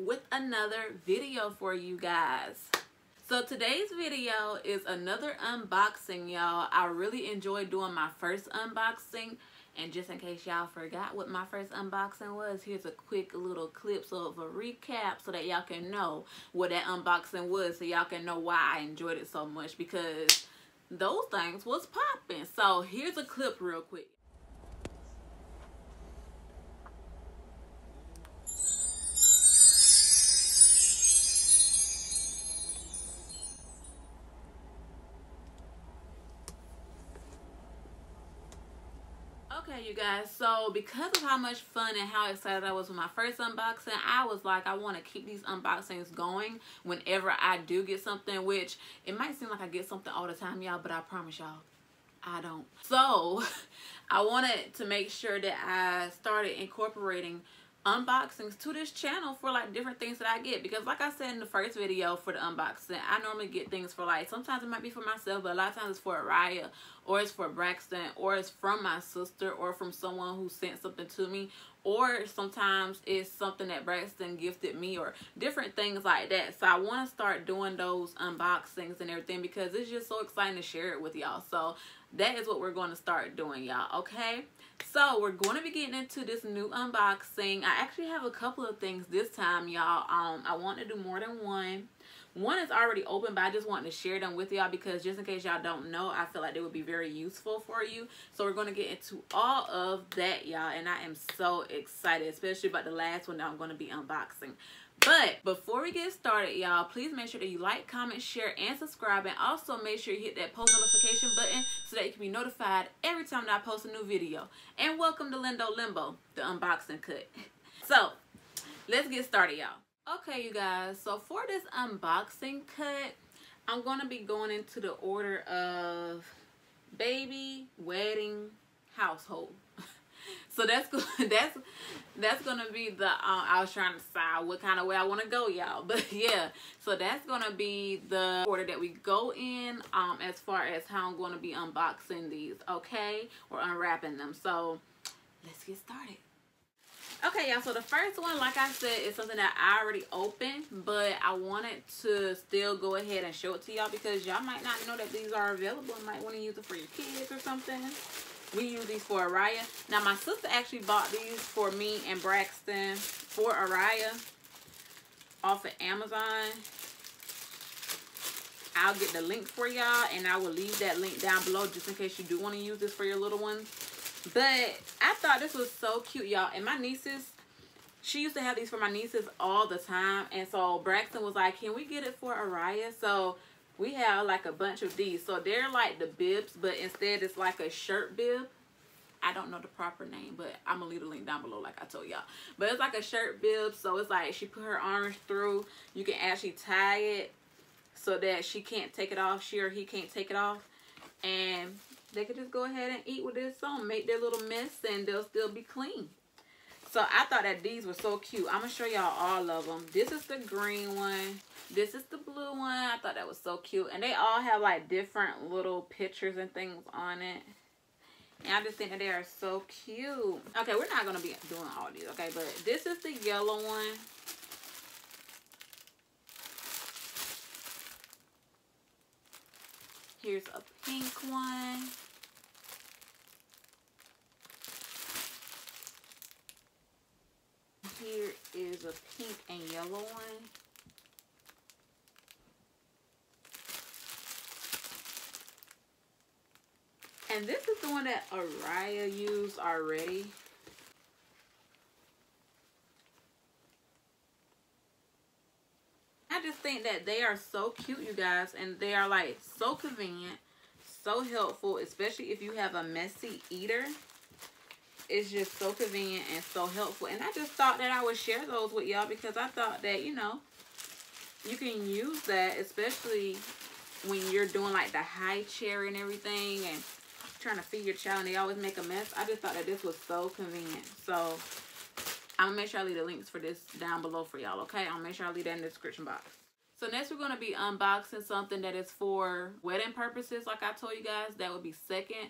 with another video for you guys. So today's video is another unboxing, y'all. I really enjoyed doing my first unboxing, and just in case y'all forgot what my first unboxing was, here's a quick little clip of a recap so that y'all can know what that unboxing was, so y'all can know why I enjoyed it so much, because those things was popping. So here's a clip real quick. Okay, you guys, so because of how much fun and how excited I was with my first unboxing, I was like, I want to keep these unboxings going whenever I do get something, which it might seem like I get something all the time, y'all, but I promise y'all, I don't. So I wanted to make sure that I started incorporating unboxings to this channel for like different things that I get, because like I said in the first video for the unboxing, I normally get things for like, sometimes it might be for myself, but a lot of times it's for Araya, or it's for Braxton, or it's from my sister, or from someone who sent something to me, or sometimes it's something that Braxton gifted me, or different things like that. So I want to start doing those unboxings and everything because it's just so exciting to share it with y'all. So that is what we're going to start doing, y'all. Okay, so we're going to be getting into this new unboxing. I actually have a couple of things this time, y'all. I want to do more than one. One is already open, but I just wanted to share them with y'all because just in case y'all don't know, I feel like they would be very useful for you. So we're going to get into all of that, y'all, and I am so excited, especially about the last one that I'm going to be unboxing. But before we get started, y'all, please make sure that you like, comment, share, and subscribe, and also make sure you hit that post notification button so that you can be notified every time that I post a new video. And welcome to LimbO Limbo, the unboxing cut. So let's get started, y'all. Okay, you guys, so for this unboxing cut, I'm going to be going into the order of baby, wedding, household. So that's gonna be the I was trying to decide what kind of way I want to go, y'all, but yeah, so that's gonna be the order that we go in as far as how I'm going to be unboxing these, okay, or unwrapping them. So let's get started. Okay, y'all, so the first one, like I said, is something that I already opened, but I wanted to still go ahead and show it to y'all because y'all might not know that these are available and might want to use it for your kids or something. We use these for Araya. Now, my sister actually bought these for me and Braxton for Araya off of Amazon. I'll get the link for y'all, and I will leave that link down below just in case you do want to use this for your little ones. But I thought this was so cute, y'all. And my nieces, she used to have these for my nieces all the time. And so Braxton was like, can we get it for Araya? So we have like a bunch of these. So they're like the bibs, but instead it's like a shirt bib. I don't know the proper name, but I'm gonna leave the link down below like I told y'all. But it's like a shirt bib. So it's like she put her arms through. You can actually tie it so that she can't take it off. She or he can't take it off. And they could just go ahead and eat with this on, make their little mess, and they'll still be clean. So I thought that these were so cute. I'm going to show y'all all of them. This is the green one. This is the blue one. I thought that was so cute. And they all have like different little pictures and things on it. And I just think that they are so cute. Okay, we're not going to be doing all these, okay? But this is the yellow one. Here's a pink one. Here is a pink and yellow one. And this is the one that Araya used already. I just think that they are so cute, you guys, and they are like so convenient, so helpful, especially if you have a messy eater. It's just so convenient and so helpful. And I just thought that I would share those with y'all because I thought that, you know, you can use that, especially when you're doing like the high chair and everything and trying to feed your child and they always make a mess. I just thought that this was so convenient. So I'm gonna make sure I leave the links for this down below for y'all, okay? I'll make sure I leave that in the description box. So next we're going to be unboxing something that is for wedding purposes, like I told you guys. That would be second.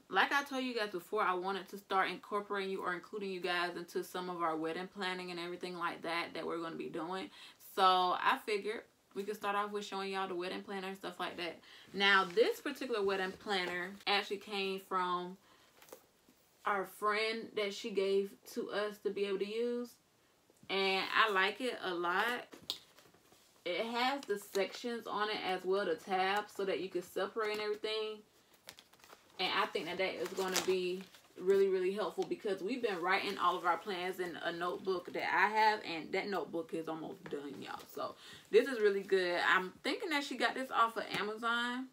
like I told you guys before, I wanted to start incorporating you or including you guys into some of our wedding planning and everything like that we're going to be doing. So I figured we could start off with showing y'all the wedding planner and stuff like that. Now, this particular wedding planner actually came from our friend that she gave to us to be able to use. And I like it a lot. It has the sections on it as well, the tabs, so that you can separate and everything. And I think that is going to be really, really helpful because we've been writing all of our plans in a notebook that I have, and that notebook is almost done, y'all. So this is really good. I'm thinking that she got this off of Amazon.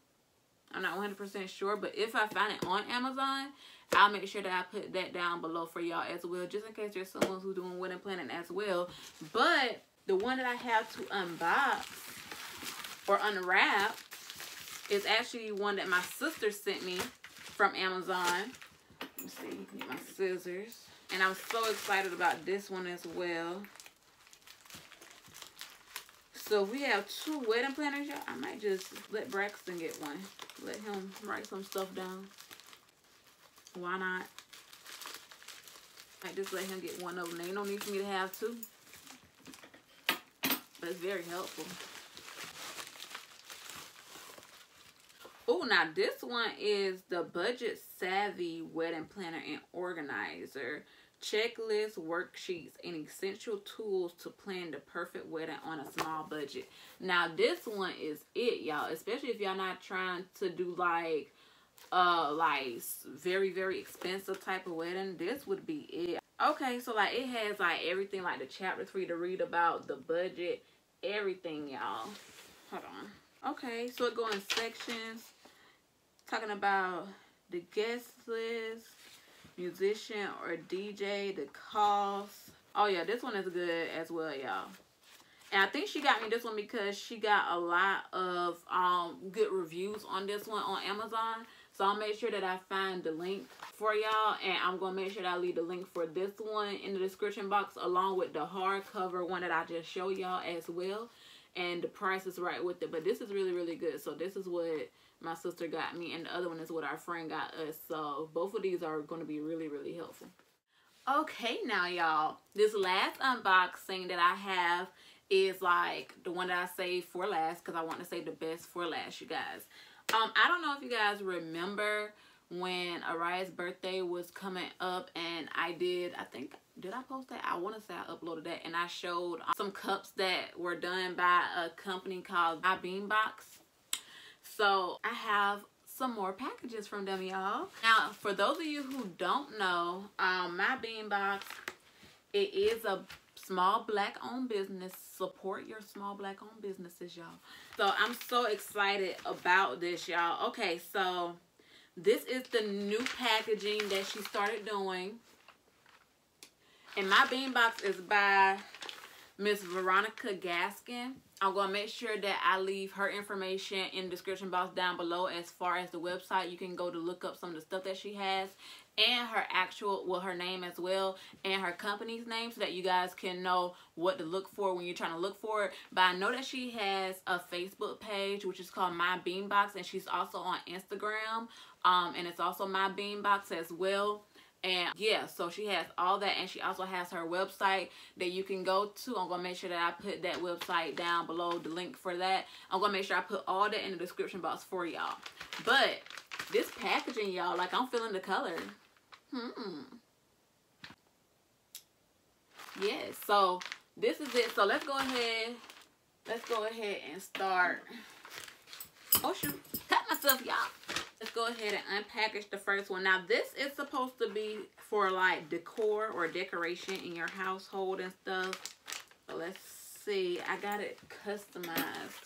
I'm not 100% sure, but if I find it on Amazon, I'll make sure that I put that down below for y'all as well, just in case there's someone who's doing wedding planning as well. But the one that I have to unbox or unwrap is actually one that my sister sent me from Amazon. Let me see, get my scissors. And I'm so excited about this one as well. So we have 2 wedding planners, y'all. I might just let Braxton get one. Let him write some stuff down. Why not? I might just let him get one of them. There ain't no need for me to have 2. But it's very helpful. Oh, now this one is the Budget Savvy Wedding Planner and Organizer. Checklist, worksheets, and essential tools to plan the perfect wedding on a small budget. Now this one is it, y'all. Especially if y'all not trying to do like very, very expensive type of wedding. This would be it. Okay, so like it has like everything, like the chapters for you to read about, the budget, everything, y'all. Hold on. Okay, so it goes in sections. Talking about the guest list, musician or DJ, the cost. Oh yeah, this one is good as well, y'all. And I think she got me this one because she got a lot of good reviews on this one on Amazon. So I'll make sure that I find the link for y'all, and I'm gonna make sure that I leave the link for this one in the description box along with the hardcover one that I just showed y'all as well. And the price is right with it. But this is really, really good. So this is what my sister got me, and the other one is what our friend got us. So both of these are going to be really, really helpful. Okay, now y'all, this last unboxing that I have is like the one that I saved for last because I want to save the best for last, you guys. I don't know if you guys remember when Araya's birthday was coming up, and did I post that? I want to say I uploaded that, and I showed some cups that were done by a company called MyBeamBox. So I have some more packages from them, y'all. Now, for those of you who don't know, MyBeamBox, it is a small Black-owned business. Support your small Black-owned businesses, y'all. So I'm so excited about this, y'all. Okay, so this is the new packaging that she started doing. And MyBeamBox is by Miss Veronica Gaskin. I'm going to make sure that I leave her information in the description box down below as far as the website. You can go to look up some of the stuff that she has and her actual, well, her name as well, and her company's name so that you guys can know what to look for when you're trying to look for it. But I know that she has a Facebook page, which is called MyBeamBox, and she's also on Instagram, and it's also MyBeamBox as well. And yeah, so she has all that, and she also has her website that you can go to. I'm going to make sure that I put that website down below, the link for that. I'm going to make sure I put all that in the description box for y'all. But this packaging, y'all, like I'm feeling the color. Yes, so this is it. So let's go ahead and start. Oh shoot, cut myself, y'all. Let's go ahead and unpackage the first one. Now this is supposed to be for like decor or decoration in your household and stuff. So let's see. I got it customized.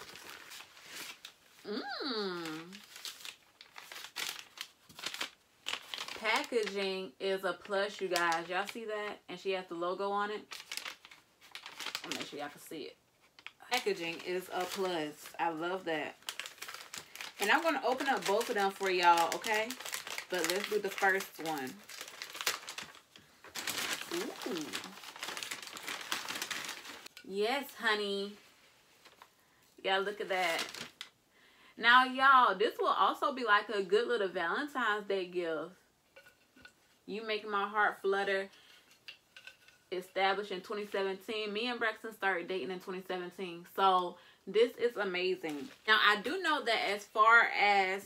Packaging is a plus, you guys. Y'all see that? And she has the logo on it. I'll make sure y'all can see it. Packaging is a plus. I love that. And I'm going to open up both of them for y'all, okay? But let's do the first one. Ooh. Yes, honey. You gotta look at that. Now, y'all, this will also be like a good little Valentine's Day gift. You Make My Heart Flutter. Established in 2017. Me and Braxton started dating in 2017. So this is amazing. Now, I do know that as far as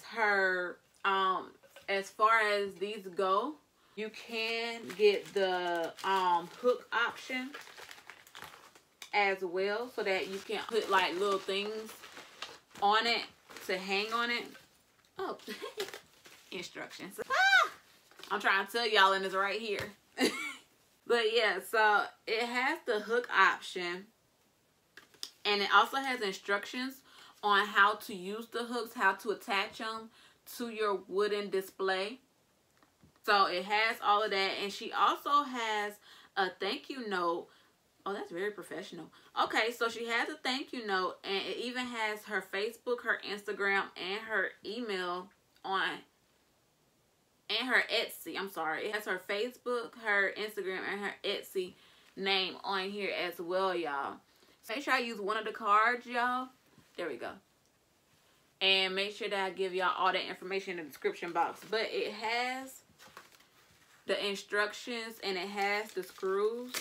these go, you can get the hook option as well, so that you can put like little things on it to hang on it. Oh, instructions. I'm trying to tell y'all, and it's right here. But yeah, so it has the hook option, and it also has instructions on how to use the hooks, how to attach them to your wooden display. So it has all of that, and she also has a thank you note. Oh, that's very professional. Okay, so she has a thank you note, and it even has her Facebook, her Instagram, and her email on, and her Etsy. I'm sorry. It has her Facebook, her Instagram, and her Etsy name on here as well, y'all. So make sure I use one of the cards, y'all. There we go. And make sure that I give y'all all that information in the description box. But it has the instructions, and it has the screws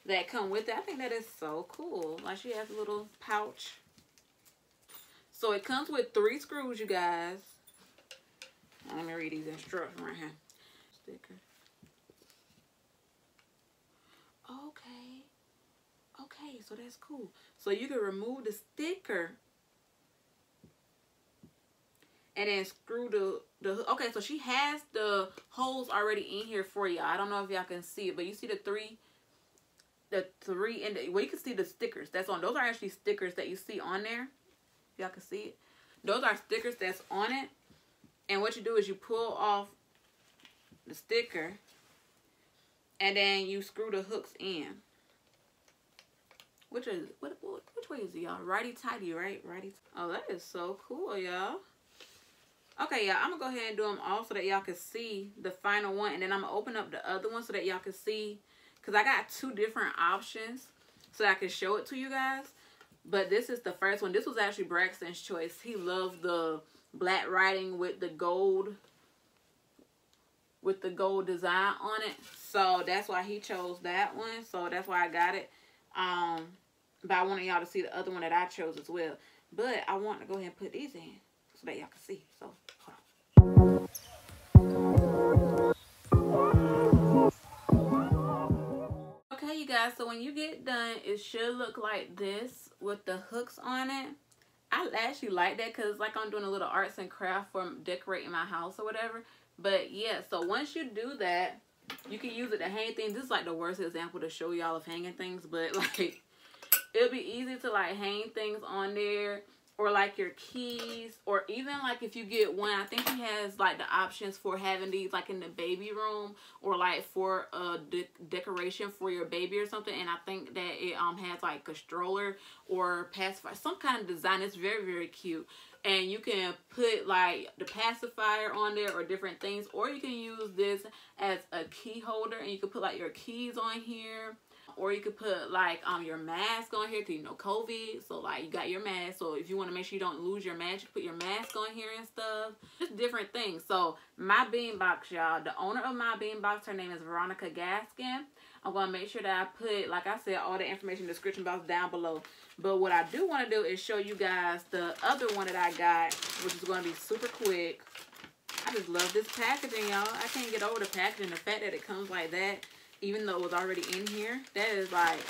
that come with it. I think that is so cool. Like, she has a little pouch. So it comes with 3 screws, you guys. Now, let me read these instructions right here. Sticker. Okay, so that's cool. So you can remove the sticker and then screw the okay, so she has the holes already in here for y'all. I don't know if y'all can see it, but you see the three in the, well, you can see the stickers that's on. Those are actually stickers that you see on there. Y'all can see it. Those are stickers that's on it. And what you do is you pull off the sticker, and then you screw the hooks in. Which way is it, y'all? Righty tighty, right? Righty. Oh, that is so cool, y'all. Okay, y'all, I'm gonna go ahead and do them all so that y'all can see the final one, and then I'm gonna open up the other one so that y'all can see, because I got 2 different options so that I can show it to you guys. But this is the first one. This was actually Braxton's choice. He loved the black writing with the gold design on it, so that's why he chose that one. So that's why I got it. But I wanted y'all to see the other one that I chose as well. But I want to go ahead and put these in so that y'all can see. So hold on. Okay, you guys, so when you get done, it should look like this with the hooks on it. I actually like that because like I'm doing a little arts and craft for decorating my house or whatever. But yeah, so once you do that, you can use it to hang things. This is like the worst example to show y'all of hanging things, but like it'll be easy to like hang things on there, or like your keys, or even like if you get one, I think he has like the options for having these like in the baby room, or like for a decoration for your baby or something. And I think that it has like a stroller or pacifier, some kind of design. It's very, very cute. And you can put like the pacifier on there or different things, or you can use this as a key holder, and you can put like your keys on here, or you could put like your mask on here because you know COVID. So like you got your mask, so if you want to make sure you don't lose your mask, you put your mask on here and stuff. Just different things. So MyBeamBox, y'all, the owner of MyBeamBox, her name is Veronica Gaskin. I'm going to make sure that I put, like I said, all the information in the description box down below. But what I do want to do is show you guys the other one that I got, which is going to be super quick. I just love this packaging, y'all. I can't get over the packaging. The fact that it comes like that, even though it was already in here, that is like,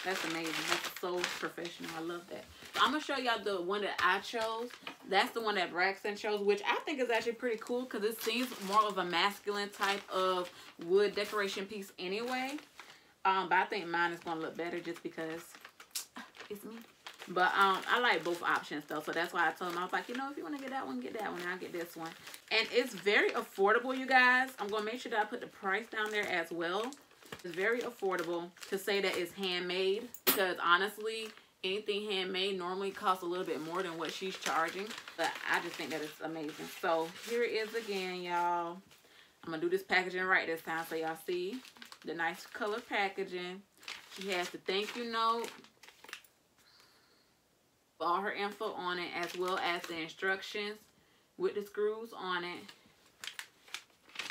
that's amazing. That's so professional. I love that. So I'm going to show y'all the one that I chose. That's the one that Braxton chose, which I think is actually pretty cool because it seems more of a masculine type of wood decoration piece anyway. But I think mine is going to look better just because it's me. But I like both options though, so that's why I told him, I was like, you know, if you want to get that one, and I'll get this one. And it's very affordable, you guys. I'm going to make sure that I put the price down there as well. It's very affordable to say that it's handmade, because honestly, anything handmade normally costs a little bit more than what she's charging. But I just think that it's amazing. So here it is again, y'all. I'm going to do this packaging right this time so y'all see the nice color packaging. She has the thank you note. all her info on it, as well as the instructions with the screws on it.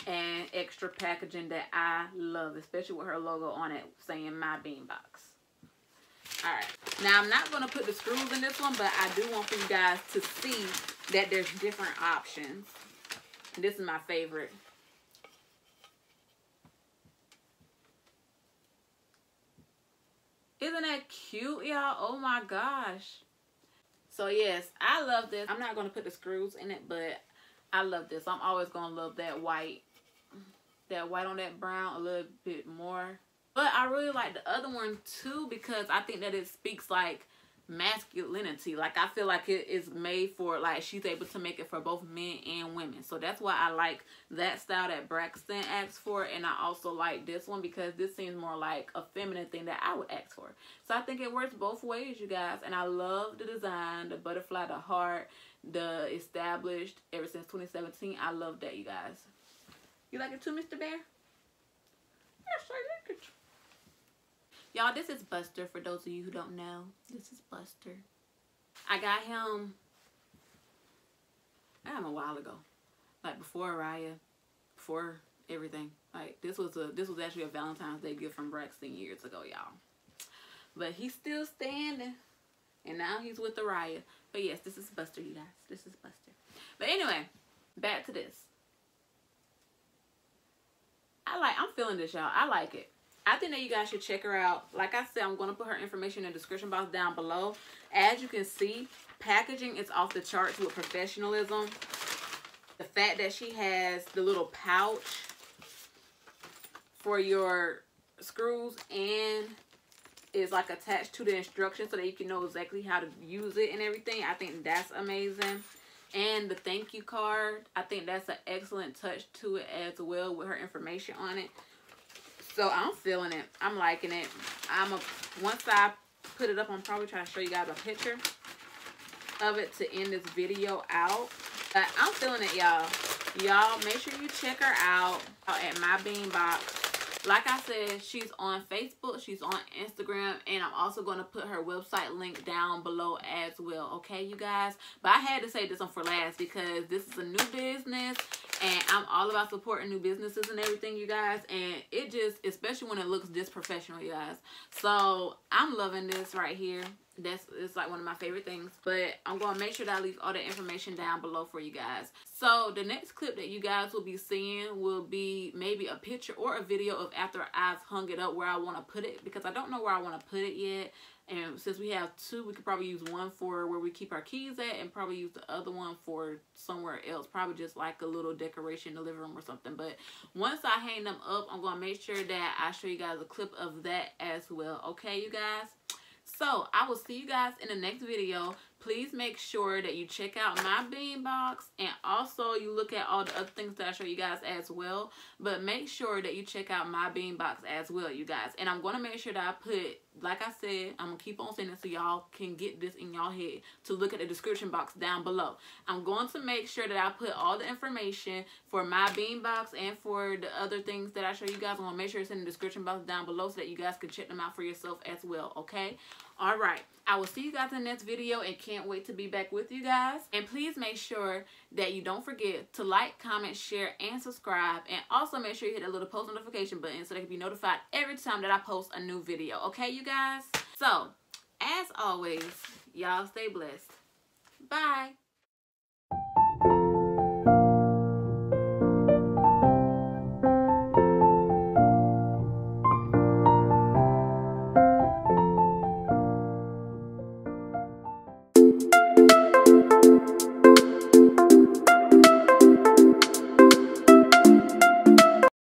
And extra packaging that I love, especially with her logo on it saying MyBeamBox. Alright, now I'm not going to put the screws in this one, but I do want for you guys to see that there's different options. And this is my favorite. Isn't that cute, y'all? Oh my gosh. So yes, I love this. I'm not going to put the screws in it, but I love this. I'm always going to love that white. That white on that brown a little bit more. But I really like the other one too, because I think that it speaks like masculinity. Like I feel like it is made for, like she's able to make it for both men and women. So that's why I like that style that Braxton asked for. And I also like this one because this seems more like a feminine thing that I would ask for. So I think it works both ways, you guys. And I love the design, the butterfly, the heart, the established ever since 2017. I love that, you guys. You like it too, Mr. Bear? Yes, I like it. Y'all, this is Buster, for those of you who don't know. This is Buster. I got him a while ago. Like before Raya, before everything. Like this was actually a Valentine's Day gift from Braxton years ago, y'all. But he's still standing. And now he's with the Raya. But yes, this is Buster, you guys. This is Buster. But anyway, back to this. I'm feeling this, y'all. I like it. I think that you guys should check her out. Like I said, I'm going to put her information in the description box down below. As you can see, packaging is off the charts with professionalism. The fact that she has the little pouch for your screws and is like attached to the instructions so that you can know exactly how to use it and everything. I think that's amazing. And the thank you card, I think that's an excellent touch to it as well with her information on it. So I'm feeling it. I'm liking it. Once I put it up, I'm probably trying to show you guys a picture of it to end this video out. But I'm feeling it, y'all. Y'all, make sure you check her out at MyBeamBox. Like I said, she's on Facebook, she's on Instagram, and I'm also going to put her website link down below as well, okay, you guys? But I had to say this one for last because this is a new business, and I'm all about supporting new businesses and everything, you guys, and it just, especially when it looks this professional, you guys. So I'm loving this right here. It's like one of my favorite things. But I'm going to make sure that I leave all the information down below for you guys. So the next clip that you guys will be seeing will be maybe a picture or a video of after I've hung it up where I want to put it, because I don't know where I want to put it yet. And since we have two, we could probably use one for where we keep our keys at and probably use the other one for somewhere else. Probably just like a little decoration in the living room or something. But once I hang them up, I'm going to make sure that I show you guys a clip of that as well. Okay, you guys? So I will see you guys in the next video. Please make sure that you check out MyBeamBox, and also you look at all the other things that I show you guys as well. But make sure that you check out MyBeamBox as well, you guys. And I'm going to make sure that I put, like I said, I'm going to keep on saying this so y'all can get this in y'all head to look at the description box down below. I'm going to make sure that I put all the information for MyBeamBox and for the other things that I show you guys. I'm going to make sure it's in the description box down below so that you guys can check them out for yourself as well, okay? All right, I will see you guys in the next video and can't wait to be back with you guys. And please make sure that you don't forget to like, comment, share, and subscribe. And also make sure you hit that little post notification button so that you can be notified every time that I post a new video. Okay, you guys? So, as always, y'all stay blessed. Bye.